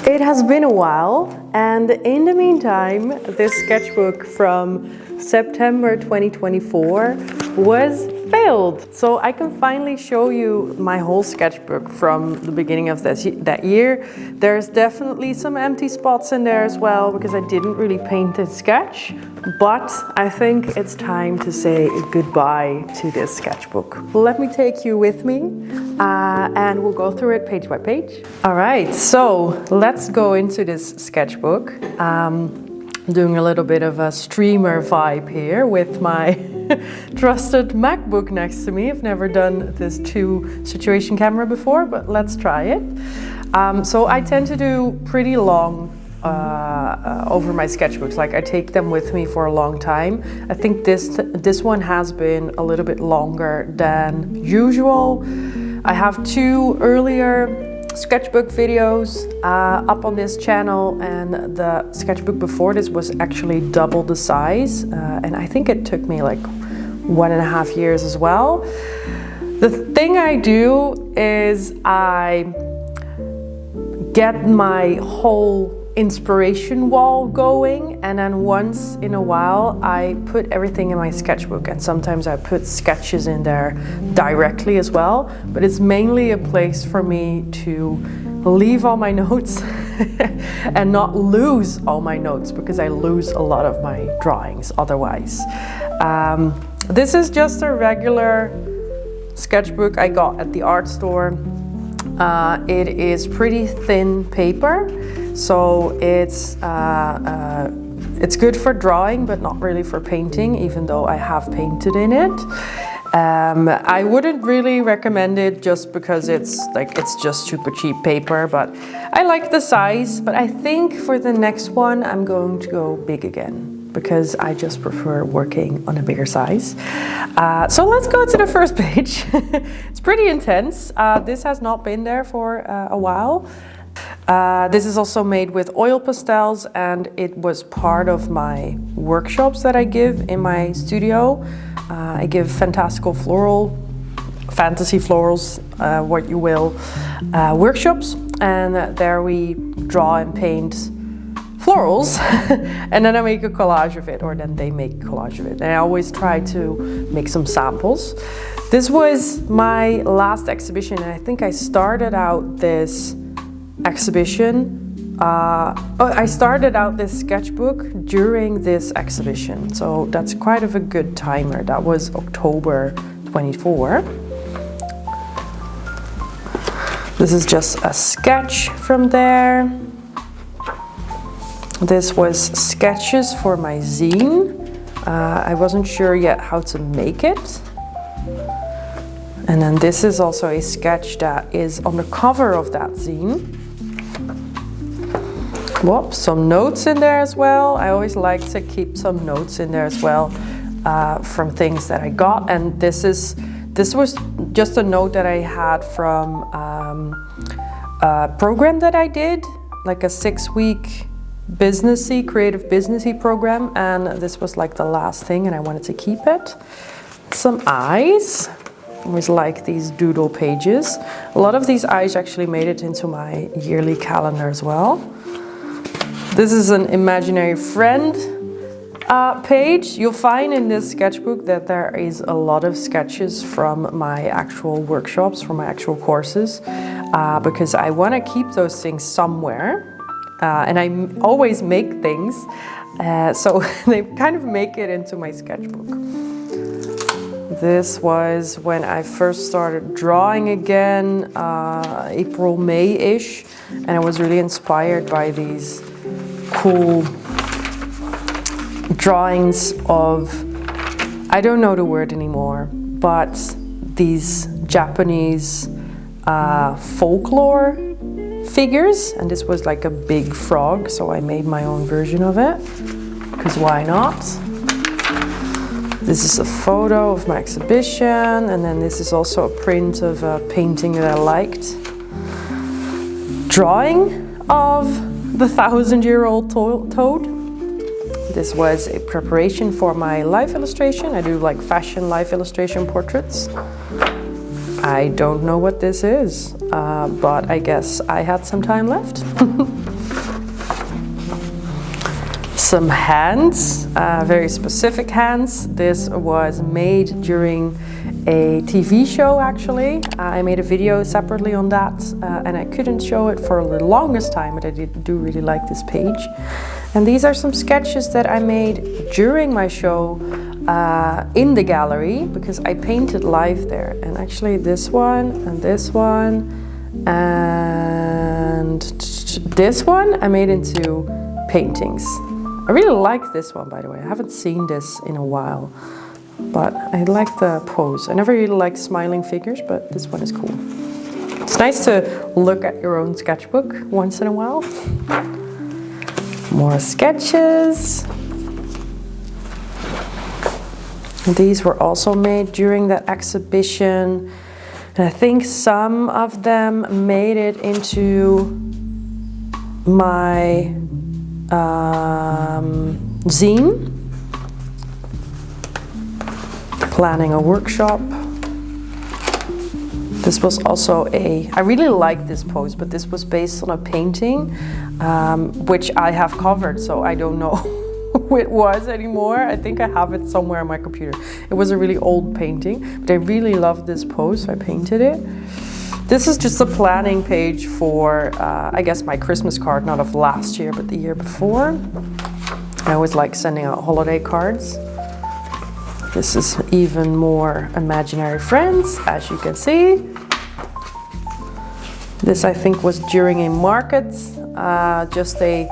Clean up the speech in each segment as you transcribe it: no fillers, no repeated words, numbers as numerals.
It has been a while, and in the meantime, this sketchbook from September 2024 was failed. So I can finally show you my whole sketchbook from the beginning of that year. There's definitely some empty spots in there as well because I didn't really paint and sketch, but I think it's time to say goodbye to this sketchbook. Let me take you with me and we'll go through it page by page. All right, so let's go into this sketchbook. Doing a little bit of a streamer vibe here with my trusted MacBook next to me. I've never done this two-situation camera before, but let's try it. So I tend to do pretty long over my sketchbooks. Like I take them with me for a long time. I think this one has been a little bit longer than usual. I have two earlier sketchbook videos up on this channel, and the sketchbook before this was actually double the size, and I think it took me like 1.5 years as well. The thing I do is I get my whole inspiration wall going, and then once in a while I put everything in my sketchbook, and sometimes I put sketches in there directly as well, but it's mainly a place for me to leave all my notes and not lose all my notes, because I lose a lot of my drawings otherwise. This is just a regular sketchbook I got at the art store. It is pretty thin paper, so it's good for drawing, but not really for painting, even though I have painted in it. I wouldn't really recommend it just because it's just super cheap paper, but I like the size. But I think for the next one I'm going to go big again, because I just prefer working on a bigger size. So let's go to the first page. It's pretty intense. This has not been there for a while. This is also made with oil pastels, and it was part of my workshops that I give in my studio. I give fantasy florals, what you will, workshops, and there we draw and paint florals and then I make a collage of it, or then they make a collage of it. And I always try to make some samples. This was my last exhibition, and I think I started out this exhibition. I started out this sketchbook during this exhibition, so that's quite of a good timer. That was October 24. This is just a sketch from there. This was sketches for my zine. I wasn't sure yet how to make it. And then this is also a sketch that is on the cover of that zine. Whoops, some notes in there as well. I always like to keep some notes in there as well from things that I got. And this was just a note that I had from a program that I did, like a 6-week creative businessy program, and this was like the last thing, and I wanted to keep it. Some eyes. I always like these doodle pages. A lot of these eyes actually made it into my yearly calendar as well. This is an imaginary friend page. You'll find in this sketchbook that there is a lot of sketches from my actual workshops, from my actual courses, because I want to keep those things somewhere. And I always make things, so they kind of make it into my sketchbook. This was when I first started drawing again, April, May-ish, and I was really inspired by these cool drawings of, I don't know the word anymore, but these Japanese folklore figures, and this was like a big frog, so I made my own version of it, because why not? This is a photo of my exhibition, and then this is also a print of a painting that I liked. Drawing of the 1,000-year-old toad. This was a preparation for my life illustration. I do like fashion life illustration portraits. I don't know what this is, but I guess I had some time left. Some hands, very specific hands. This was made during a TV show, actually. I made a video separately on that, and I couldn't show it for the longest time, but I do really like this page. And these are some sketches that I made during my show in the gallery, because I painted live there. And actually this one and this one and this one I made into paintings. I really like this one, by the way. I haven't seen this in a while, but I like the pose. I never really liked smiling figures, but this one is cool. It's nice to look at your own sketchbook once in a while. More sketches. These were also made during that exhibition. And I think some of them made it into my zine. Planning a workshop. This was also I really like this pose, but this was based on a painting, which I have covered, so I don't know who it was anymore. I think I have it somewhere on my computer. It was a really old painting, but I really loved this pose, so I painted it. This is just a planning page for, I guess, my Christmas card, not of last year, but the year before. I always like sending out holiday cards. This is even more imaginary friends, as you can see. This, I think, was during a market, just a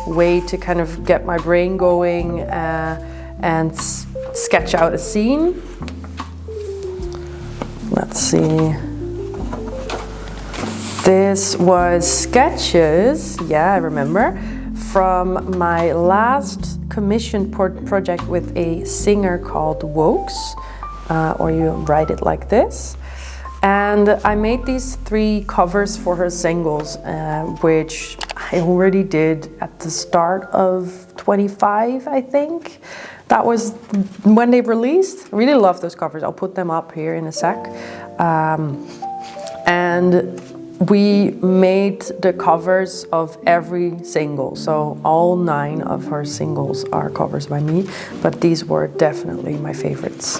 way to kind of get my brain going and sketch out a scene. Let's see. This was sketches, yeah, I remember, from my last commissioned project with a singer called Wokes, or you write it like this. And I made these 3 covers for her singles, which I already did at the start of 25, I think. That was when they released. I really love those covers. I'll put them up here in a sec. And we made the covers of every single, so all 9 of her singles are covers by me, but these were definitely my favorites.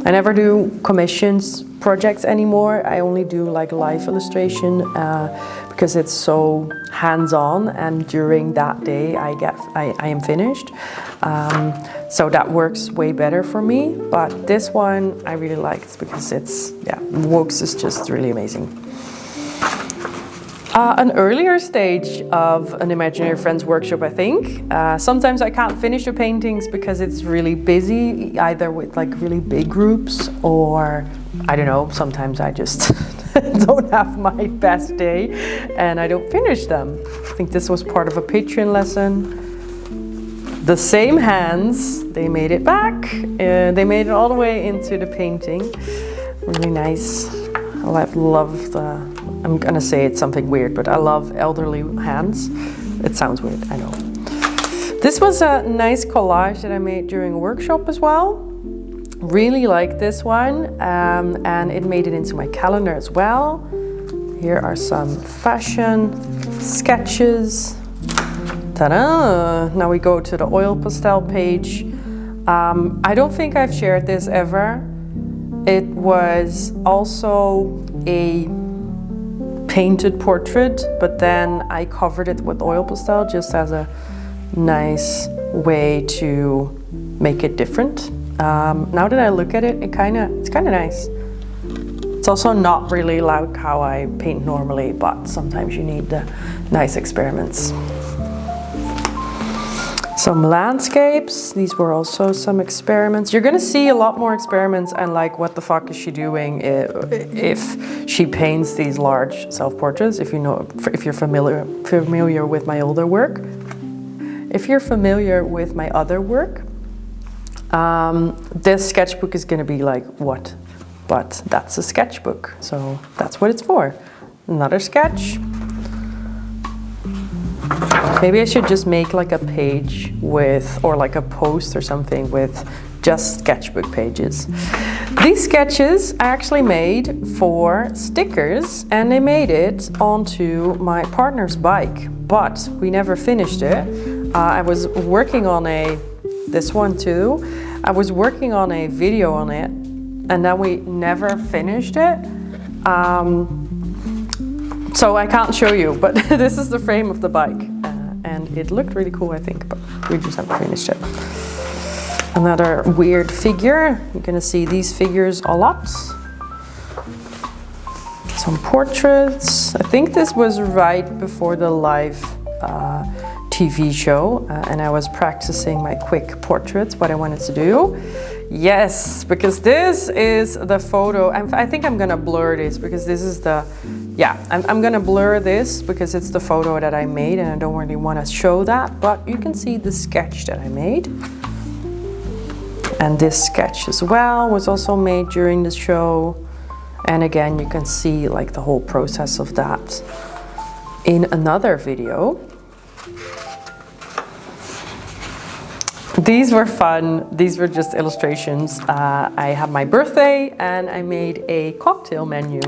I never do commissions projects anymore. I only do like live illustration because it's so hands-on, and during that day I am finished. So that works way better for me, but this one I really liked because it's, yeah, Wokes is just really amazing. An earlier stage of an Imaginary Friends workshop, I think. Sometimes I can't finish the paintings because it's really busy, either with like really big groups, or I don't know, sometimes I just don't have my best day and I don't finish them. I think this was part of a Patreon lesson. The same hands, they made it back, they made it all the way into the painting. Really nice. I love the, I'm gonna say it's something weird, but I love elderly hands. It sounds weird, I know. This was a nice collage that I made during a workshop as well. Really like this one, and it made it into my calendar as well. Here are some fashion sketches. Ta-da! Now we go to the oil pastel page. I don't think I've shared this ever. It was also a painted portrait, but then I covered it with oil pastel just as a nice way to make it different. Now that I look at it, it's kind of nice. It's also not really like how I paint normally, but sometimes you need the nice experiments. Some landscapes. These were also some experiments. You're gonna see a lot more experiments and like, what the fuck is she doing if she paints these large self-portraits, if you're familiar with my older work. If you're familiar with my other work, this sketchbook is gonna be like, what? But that's a sketchbook, so that's what it's for. Another sketch. Maybe I should just make like a page with, or like a post or something with just sketchbook pages. These sketches I actually made for stickers, and they made it onto my partner's bike, but we never finished it. I was working on this one too. I was working on a video on it, and then we never finished it. So I can't show you, but this is the frame of the bike. And it looked really cool, I think, but we just haven't finished it. Another weird figure. You're gonna see these figures a lot. Some portraits. I think this was right before the live TV show, and I was practicing my quick portraits, what I wanted to do. Yes, because this is the photo. I think I'm gonna blur this because this is the, yeah, I'm gonna blur this because it's the photo that I made and I don't really want to show that, but you can see the sketch that I made. And this sketch as well was also made during the show. And again, you can see like the whole process of that in another video. These were fun. These were just illustrations. I had my birthday and I made a cocktail menu.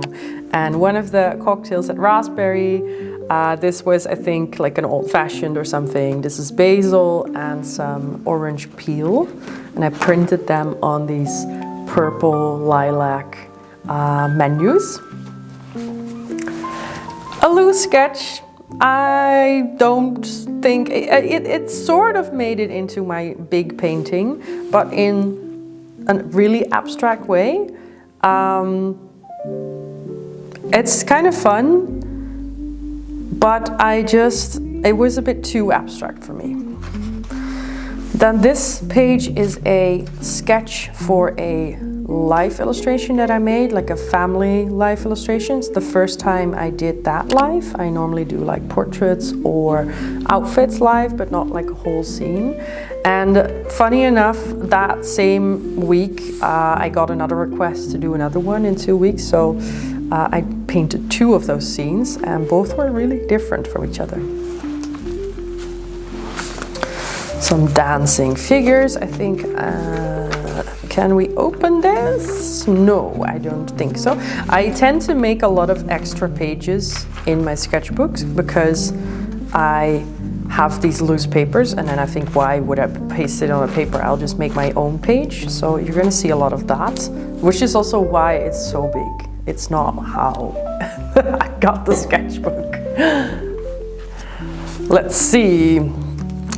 And one of the cocktails had raspberry. This was, I think, like an old-fashioned or something. This is basil and some orange peel. And I printed them on these purple lilac menus. A loose sketch. I don't think it sort of made it into my big painting, but in a really abstract way. It's kind of fun, but it was a bit too abstract for me. Then this page is a sketch for a life illustration that I made, like a family life illustration. It's the first time I did that live. I normally do like portraits or outfits live, but not like a whole scene. And funny enough, that same week I got another request to do another one in 2 weeks, so I painted 2 of those scenes, and both were really different from each other. Some dancing figures, I think. Can we open this? No, I don't think so. I tend to make a lot of extra pages in my sketchbooks because I have these loose papers, and then I think, why would I paste it on a paper? I'll just make my own page. So you're gonna see a lot of that, which is also why it's so big. It's not how I got the sketchbook. Let's see.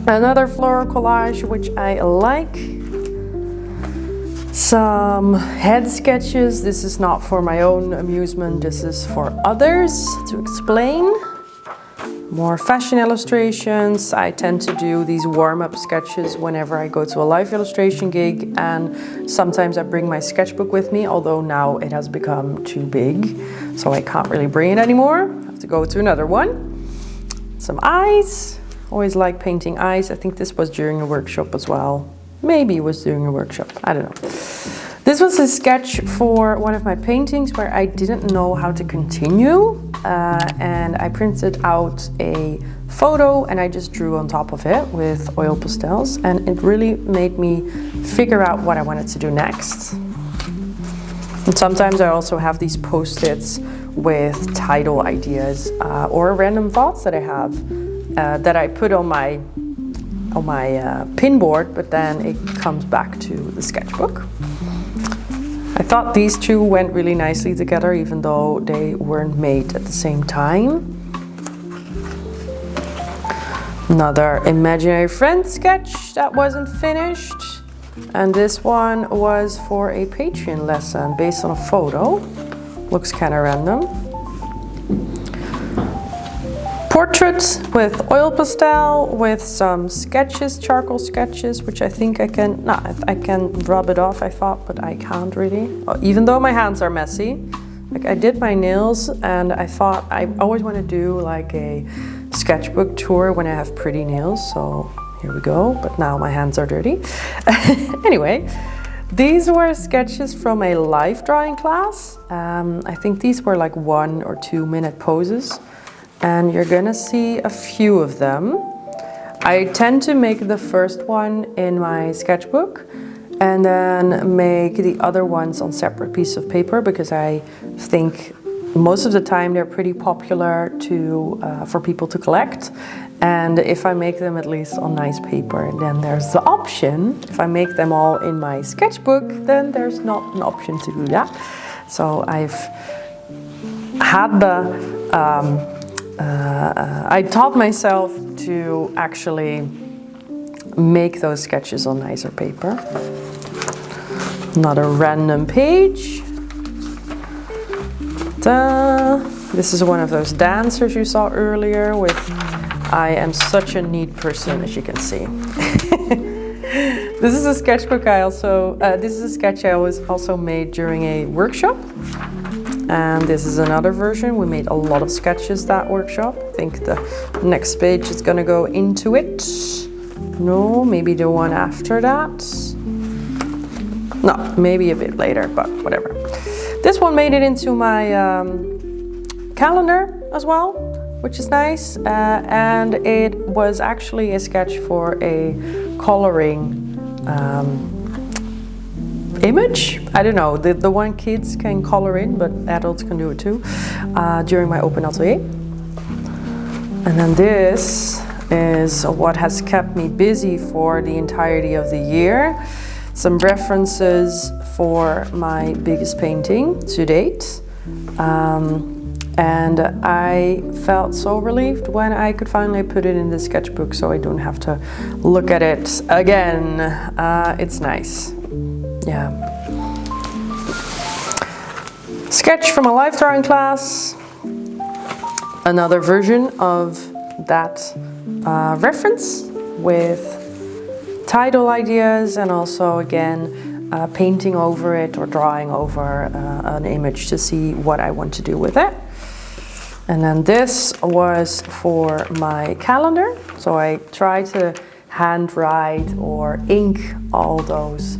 Another floral collage, which I like. Some head sketches. This is not for my own amusement, this is for others to explain. More fashion illustrations. I tend to do these warm-up sketches whenever I go to a live illustration gig, and sometimes I bring my sketchbook with me, although now it has become too big, so I can't really bring it anymore. I have to go to another one. Some eyes. Always like painting eyes. I think this was during a workshop as well. Maybe it was during a workshop, I don't know. This was a sketch for one of my paintings where I didn't know how to continue, and I printed out a photo and I just drew on top of it with oil pastels, and it really made me figure out what I wanted to do next. And sometimes I also have these post-its with title ideas or random thoughts that I have that I put on my pin board, but then it comes back to the sketchbook. I thought these 2 went really nicely together, even though they weren't made at the same time. Another imaginary friend sketch that wasn't finished. And this one was for a Patreon lesson based on a photo. Looks kind of random. Portrait with oil pastel, with some sketches, charcoal sketches, which I think I can rub it off, I thought, but I can't really. Even though my hands are messy. Like, I did my nails, and I thought I always want to do like a sketchbook tour when I have pretty nails, so here we go, but now my hands are dirty. Anyway, these were sketches from a live drawing class. I think these were like 1 or 2 minute poses. And you're gonna see a few of them. I tend to make the first one in my sketchbook, and then make the other ones on separate pieces of paper, because I think most of the time they're pretty popular for people to collect. And if I make them at least on nice paper, then there's the option. If I make them all in my sketchbook, then there's not an option to do that. So I've had I taught myself to actually make those sketches on nicer paper. Not a random page. This is one of those dancers you saw earlier with, I am such a neat person, as you can see. This is a sketchbook this is a sketch I also made during a workshop. And this is another version. We made a lot of sketches that workshop. I think the next page is gonna go into it. No, maybe the one after that. No, maybe a bit later, but whatever. This one made it into my calendar as well, which is nice. And it was actually a sketch for a coloring image. I don't know, the one kids can color in, but adults can do it too, during my open atelier. And then this is what has kept me busy for the entirety of the year. Some references for my biggest painting to date. And I felt so relieved when I could finally put it in the sketchbook, so I don't have to look at it again. It's nice. Yeah. Sketch from a life drawing class. Another version of that reference with title ideas, and also again painting over it or drawing over an image to see what I want to do with it. And then this was for my calendar, so I try to handwrite or ink all those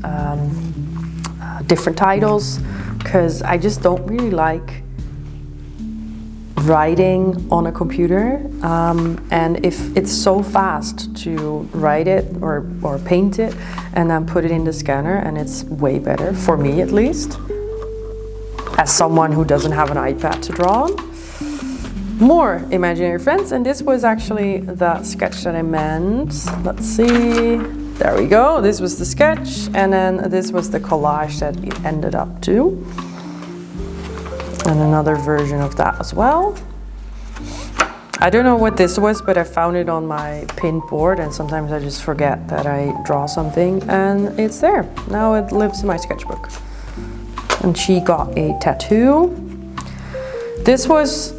different titles, because I just don't really like writing on a computer, and if it's so fast to write it or paint it and then put it in the scanner, and it's way better, for me at least, as someone who doesn't have an iPad to draw on. More imaginary friends, and this was actually the sketch that I meant. Let's see, there we go. This was the sketch, and then this was the collage that it ended up to. And another version of that as well. I don't know what this was, but I found it on my pinned board, and sometimes I just forget that I draw something, and it's there. Now it lives in my sketchbook. And she got a tattoo. This was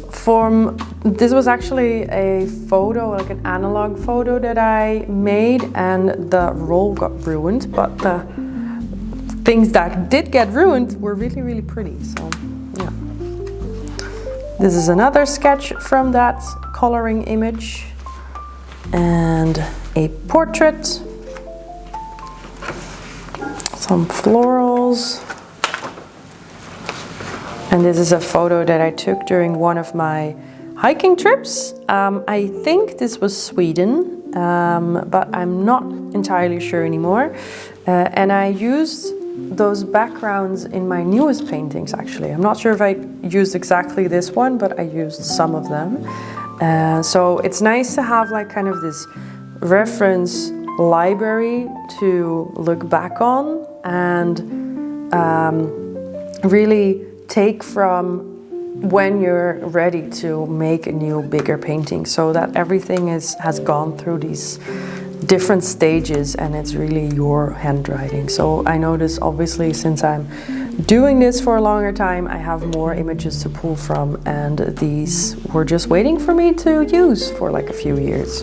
actually a photo, like an analog photo that I made, and the roll got ruined, but the things that did get ruined were really, really pretty, so yeah. This is another sketch from that coloring image, and a portrait, some florals. And this is a photo that I took during one of my hiking trips. I think this was Sweden, but I'm not entirely sure anymore. And I used those backgrounds in my newest paintings, actually. I'm not sure if I used exactly this one, but I used some of them. So it's nice to have like kind of this reference library to look back on and really take from when you're ready to make a new bigger painting, so that everything has gone through these different stages and it's really your handwriting. So I notice, obviously, since I'm doing this for a longer time, I have more images to pull from, and these were just waiting for me to use for like a few years.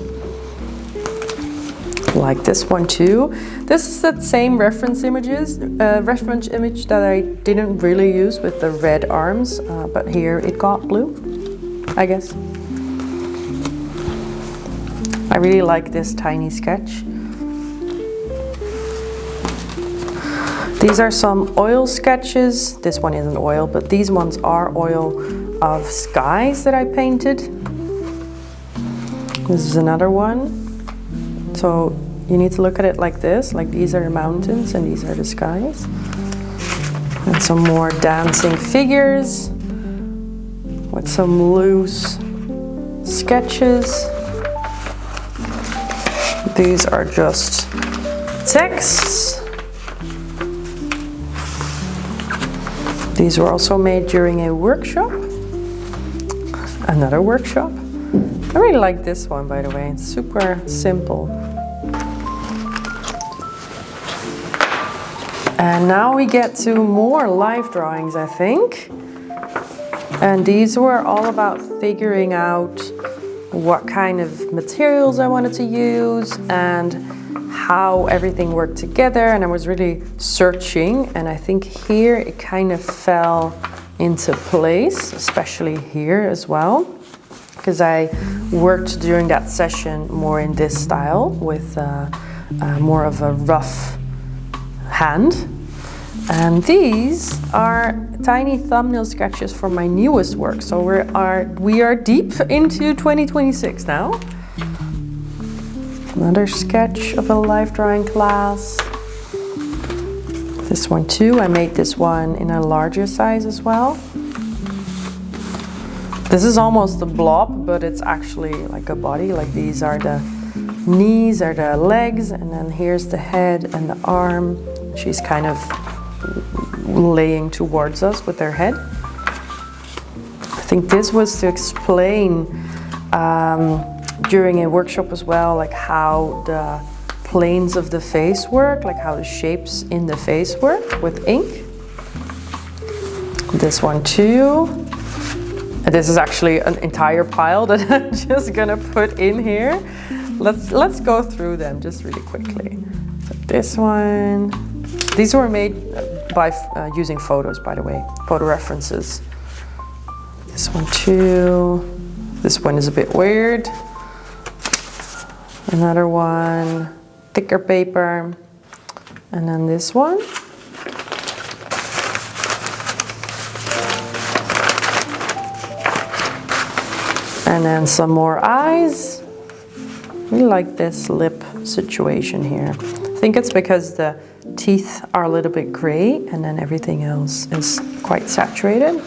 Like this one too. This is that same reference image that I didn't really use with the red arms, but here it got blue, I guess. I really like this tiny sketch. These are some oil sketches. This one isn't oil, but these ones are oil of skies that I painted. This is another one. So you need to look at it like this, like these are the mountains and these are the skies. And some more dancing figures with some loose sketches. These are just texts. These were also made during a workshop. Another workshop. I really like this one, by the way. It's super simple. And now we get to more live drawings, I think. And these were all about figuring out what kind of materials I wanted to use and how everything worked together. And I was really searching, and I think here it kind of fell into place, especially here as well, because I worked during that session more in this style with more of a rough hand. And these are tiny thumbnail sketches for my newest work. So we are deep into 2026 now. Another sketch of a life drawing class. This one too, I made this one in a larger size as well. This is almost a blob, but it's actually like a body. Like these are the knees, are the legs, and then here's the head and the arm. She's kind of laying towards us with her head. I think this was to explain during a workshop as well, like how the planes of the face work, like how the shapes in the face work with ink. This one too. This is actually an entire pile that I'm just gonna put in here. Let's go through them just really quickly. So this one. These were made by using photos, by the way, photo references. This one too. This one is a bit weird. Another one, thicker paper. And then this one. And then some more eyes. We like this lip situation here. I think it's because the teeth are a little bit gray and then everything else is quite saturated.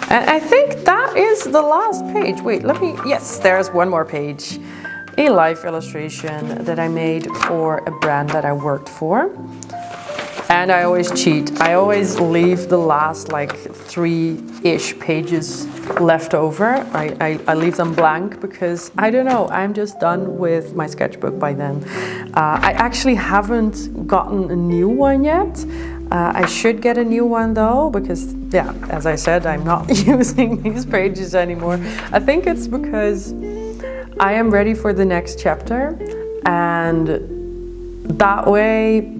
And I think that is the last page. Wait, yes, there's one more page. A life illustration that I made for a brand that I worked for. And I always cheat. I always leave the last like 3-ish pages left over. I leave them blank because I don't know, I'm just done with my sketchbook by then. I actually haven't gotten a new one yet. I should get a new one though, because yeah, as I said, I'm not using these pages anymore. I think it's because I am ready for the next chapter, and that way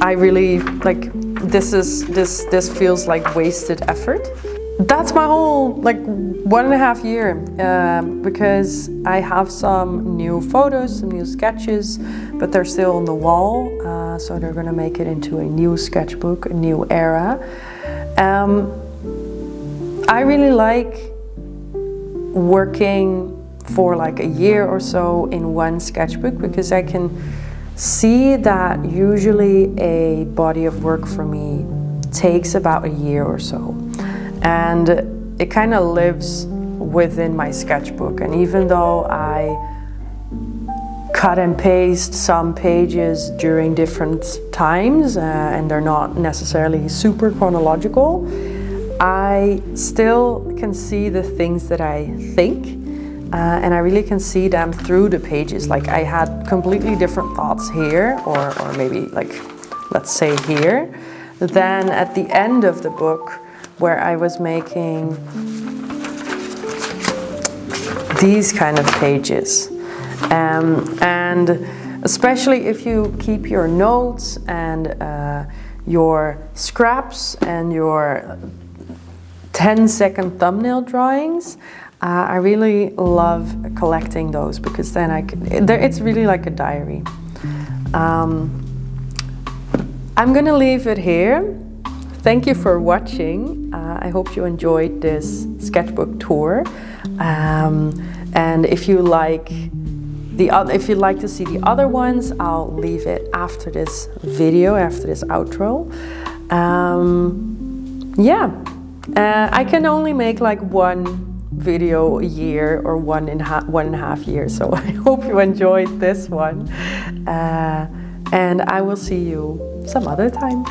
I really like this feels like wasted effort. That's my whole like 1.5 year because I have some new photos, some new sketches, but they're still on the wall, so they're gonna make it into a new sketchbook, a new era. I really like working for like a year or so in one sketchbook because I can see that usually a body of work for me takes about a year or so, and it kind of lives within my sketchbook. And even though I cut and paste some pages during different times and they're not necessarily super chronological, I still can see the things that I think. And I really can see them through the pages. Like I had completely different thoughts here, or maybe like, let's say here, than at the end of the book where I was making these kind of pages. And especially if you keep your notes and your scraps and your 10-second thumbnail drawings, I really love collecting those because then it's really like a diary. I'm gonna leave it here. Thank you for watching. I hope you enjoyed this sketchbook tour. And if you like if you'd like to see the other ones, I'll leave it after this video, after this outro. Yeah, I can only make like one video a year or 1.5 years, so I hope you enjoyed this one, and I will see you some other time.